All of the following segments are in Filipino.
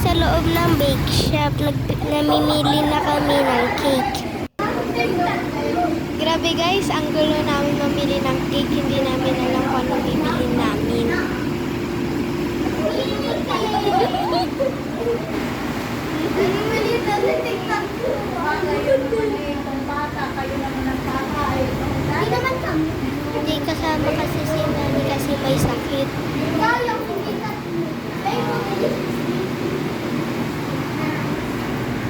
sa loob ng bake shop. Namimili na kami ng cake. Grabe guys, ang gulo namin mamili ng cake. Hindi namin alam kung anong bibilin namin. Hindi kasama kasi si Nani kasi may sakit.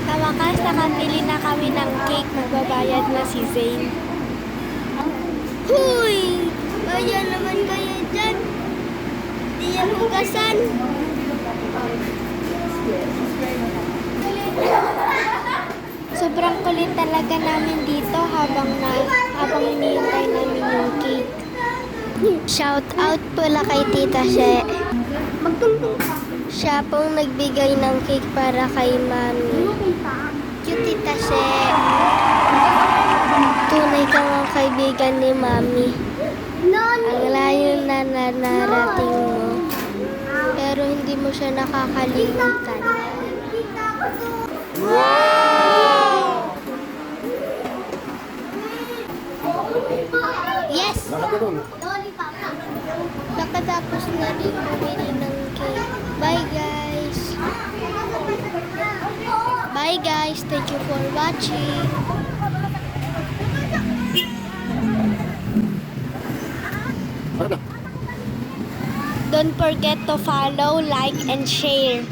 Sa wakas, nakapili na kami ng cake. Magbabayad na si Zane. Huy! Kaya naman kayo dyan. Di yan hugasan. Sobrang kulit talaga namin dito habang hinihintay namin yung cake. Shout out pala kay Tita She. Siya pong nagbigay ng cake para kay Mami. Cute Tita She. Tunay kang ang kaibigan ni Mami. Ang layo na narating mo. Pero hindi mo siya nakakalimutan. Yes! Nakatapos na rin bumili ng cake. Bye guys! Bye guys! Thank you for watching! Don't forget to follow, like, and share.